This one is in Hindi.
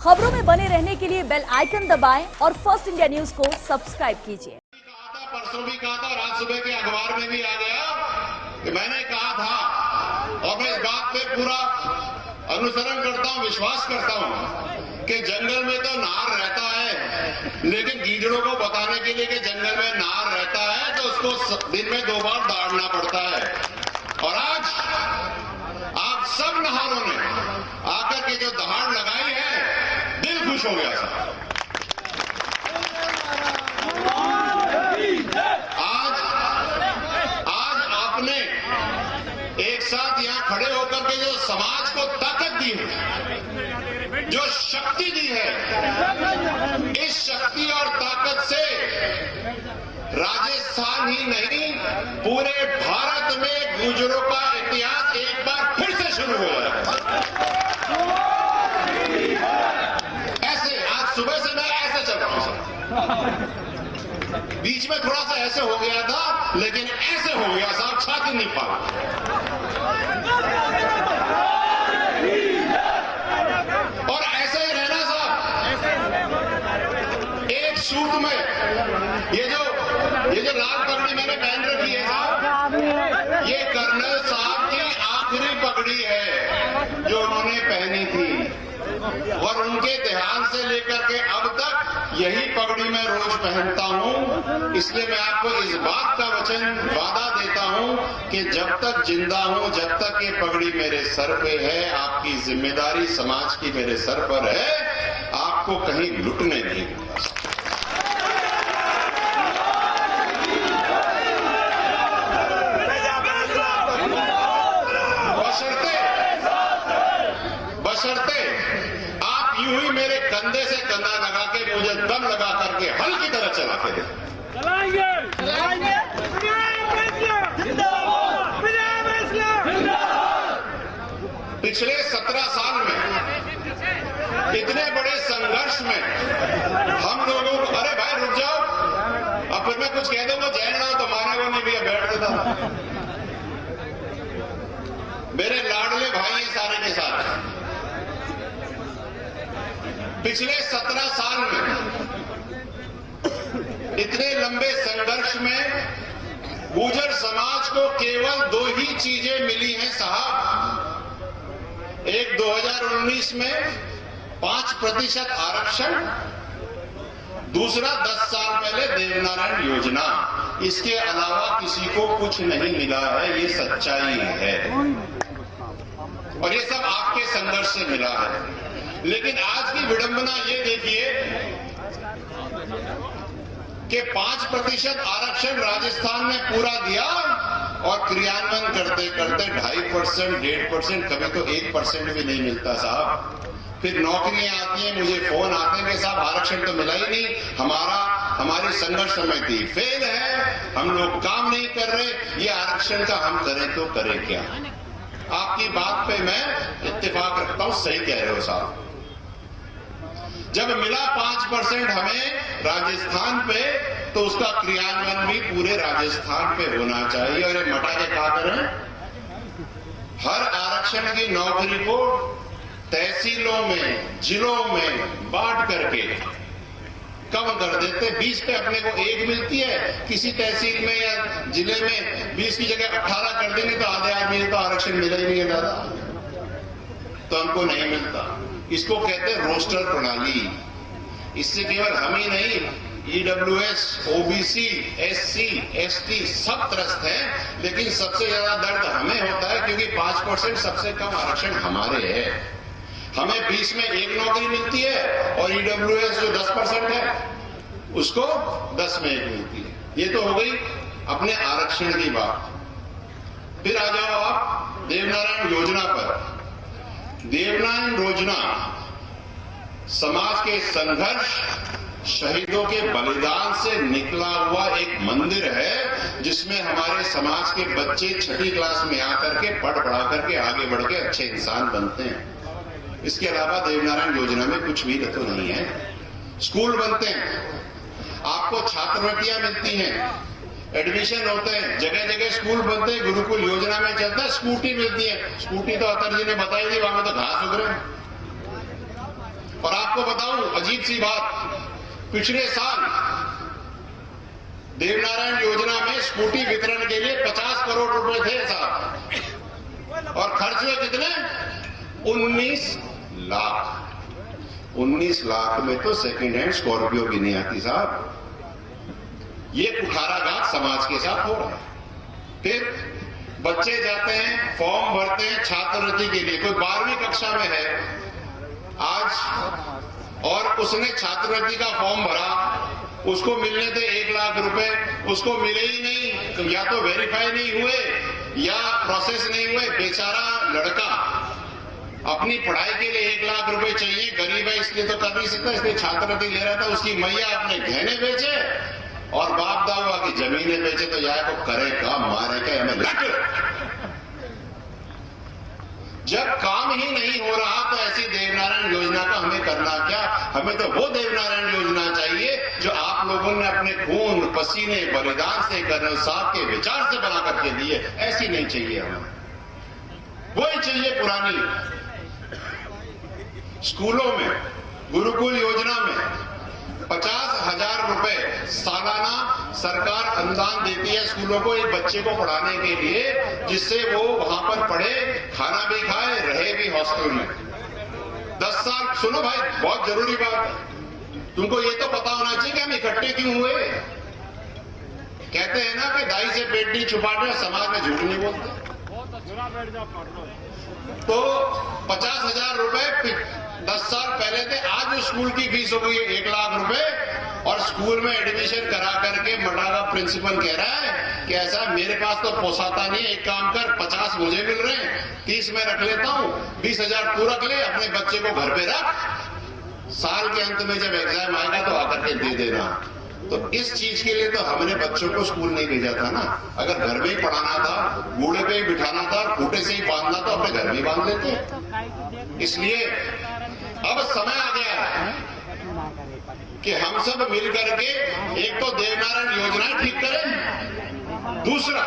खबरों में बने रहने के लिए बेल आइकन दबाएं और फर्स्ट इंडिया न्यूज को सब्सक्राइब कीजिए। परसों भी कहा था और आज सुबह के अखबार में भी आ गया कि मैंने कहा था और मैं इस बात पे पूरा अनुसरण करता हूं, विश्वास करता हूं कि जंगल में तो नार रहता है, लेकिन गीदड़ों को बताने के लिए कि जंगल में नार रहता है तो उसको दिन में 2 बार दौड़ना पड़ता है। और आज आप सब नहारों ने आकर के जो दहाड़ लगाई है, दिल खुश हो गया साहब। आज आपने एक साथ यहां खड़े होकर के जो समाज को ताकत दी है, जो शक्ति दी है, इस शक्ति और ताकत से राजस्थान ही नहीं पूरे भारत में गुर्जरों का इतिहास एक बार फिर से शुरू हुआ है। ऐसे आज सुबह से मैं ऐसे चल रहा हूं, बीच में थोड़ा सा ऐसे हो गया था, लेकिन ऐसे हो गया साहब, छाती नहीं पा। और ऐसे ही रहना साहब, एक सूट में ये जो लाल पगड़ी मैंने पहन रखी है साहब, ये कर्नल साहब की आखिरी पगड़ी है जो उन्होंने पहनी थी, और उनके देहांत से लेकर के अब तक यही पगड़ी मैं रोज पहनता हूं। इसलिए मैं आपको इस बात का वचन वादा देता हूं कि जब तक जिंदा हूं, जब तक ये पगड़ी मेरे सर पे है, आपकी जिम्मेदारी समाज की मेरे सर पर है, आपको कहीं लुटने नहीं दूंगा। बशर्ते आप यूं ही मेरे कंधे से कंधा लगा के मुझे दम लगा करके हल की तरह चला के दे। पिछले 17 साल में इतने बड़े संघर्ष में हम लोगों को, अरे भाई रुक जाओ, अब फिर मैं कुछ कह दूंगा जैन ना तो माने वो नहीं भैया, बैठ देता। मेरे लाडले भाई हैं सारे के साथ। पिछले 17 साल में इतने लंबे संघर्ष में गुर्जर समाज को केवल 2 ही चीजें मिली हैं साहब। एक 2019 में 5% आरक्षण, दूसरा 10 साल पहले देवनारायण योजना। इसके अलावा किसी को कुछ नहीं मिला है, ये सच्चाई है, और ये सब आपके संघर्ष से मिला है। लेकिन आज की विडंबना ये देखिए कि 5% आरक्षण राजस्थान ने पूरा दिया और क्रियान्वयन करते करते 2.5%, 1.5%, कभी तो 1% भी नहीं मिलता साहब। फिर नौकरियां आती हैं, मुझे फोन आते हैं कि साहब आरक्षण तो मिला ही नहीं, हमारी संघर्ष समिति फेल है, हम लोग काम नहीं कर रहे, ये आरक्षण का हम करें तो करें क्या। आपकी बात पे मैं इत्तेफाक रखता हूं, सही कह रहे हो साहब। जब मिला 5% हमें राजस्थान पे, तो उसका क्रियान्वयन भी पूरे राजस्थान पे होना चाहिए। और ये मटा के क्या करें, हर आरक्षण की नौकरी को तहसीलों में, जिलों में बांट करके कम कर देते। 20 पे अपने को 1 मिलती है, किसी तहसील में या जिले में 20 की जगह 18 कर देंगे तो आधे आदमी तो आरक्षण मिला ही नहीं है दादा, तो हमको नहीं मिलता। इसको कहते हैं रोस्टर प्रणाली। इससे केवल हम ही नहीं, EWS, OBC, SC, ST सब त्रस्त हैं, लेकिन सबसे ज्यादा दर्द हमें होता है क्योंकि 5% सबसे कम आरक्षण हमारे है। हमें 20 में 1 नौकरी मिलती है और EWS जो 10% है उसको 10 में 1 मिलती है। ये तो हो गई अपने आरक्षण की बात। फिर आ जाओ आप देवनारायण योजना पर। देवनारायण योजना समाज के संघर्ष, शहीदों के बलिदान से निकला हुआ एक मंदिर है, जिसमें हमारे समाज के बच्चे 6ठी क्लास में आकर के पढ़ करके आगे बढ़ के अच्छे इंसान बनते हैं। इसके अलावा देवनारायण योजना में कुछ भी तो नहीं है। स्कूल बनते हैं, आपको छात्रवृत्तियां मिलती हैं, एडमिशन होते हैं, जगह जगह स्कूल बनते हैं, गुरुकुल योजना में चलता है, स्कूटी मिलती है। स्कूटी तो अतर जी ने बताई थी, वहां तो घास उग रहे हैं। और आपको बताऊं अजीब सी बात, पिछले साल देवनारायण योजना में स्कूटी वितरण के लिए 50 करोड़ रुपए थे साहब, और खर्च हुए कितने? 19 लाख। 19 लाख में तो सेकंड हैंड स्कॉर्पियो भी नहीं आती साहब। ये कुठाराघात समाज के साथ हो रहा है। फिर बच्चे जाते हैं, फॉर्म भरते हैं छात्रवृत्ति के लिए, कोई 12वीं कक्षा में है आज और उसने छात्रवृत्ति का फॉर्म भरा, उसको मिलने थे 1 लाख रुपए, उसको मिले ही नहीं, तो या तो वेरीफाई नहीं हुए या प्रोसेस नहीं हुए। बेचारा लड़का अपनी पढ़ाई के लिए 1 लाख रुपए चाहिए, गरीब है इसलिए तो कर नहीं सकता, इसलिए छात्रवृत्ति ले रहा था। उसकी मैया अपने गहने बेचे और बाप दाऊआ की जमीनें बेचे, तो यार को करे काम मारे क्या हमें लग। जब काम ही नहीं हो रहा तो ऐसी देवनारायण योजना का हमें करना क्या? हमें तो वो देवनारायण योजना चाहिए जो आप लोगों ने अपने खून पसीने बलिदान से कर्नल साहब के विचार से बना करके दिए। ऐसी नहीं चाहिए हमें, वही चाहिए पुरानी। स्कूलों में गुरुकुल योजना में 50,000 रुपए सालाना सरकार अनुदान देती है स्कूलों को एक बच्चे को पढ़ाने के लिए, जिससे वो वहां पर पढ़े, खाना भी खाए, रहे भी हॉस्टल में 10 साल। सुनो भाई, बहुत जरूरी बात है, तुमको ये तो पता होना चाहिए कि हम इकट्ठे क्यों हुए। कहते हैं ना कि दाई से पेट नहीं छुपाते, समाज में झूठ नहीं बोलते। तो 50,000 रुपए 10 साल पहले थे, आज स्कूल की फीस हो गई है 1 लाख रुपए। और स्कूल में एडमिशन करा करके मटा का प्रिंसिपल कह रहा है कि ऐसा मेरे पास तो पोसाता नहीं है, एक काम कर 50 मुझे मिल रहे हैं, 30 मैं रख लेता हूं, 20,000 तू रख ले, अपने बच्चे को घर पे रख, साल के अंत में जब एग्जाम आएगा तो आकर के दे देना। तो इस चीज के लिए तो हमने बच्चों को स्कूल नहीं भेजा था ना। अगर घर में ही पढ़ाना था, बूढ़े पे ही बिठाना था, खूंटे से ही बांधना तो अपने घर में ही बांध लेते। इसलिए अब समय आ गया है कि हम सब मिल करके एक तो देवनारायण योजना ठीक करें, दूसरा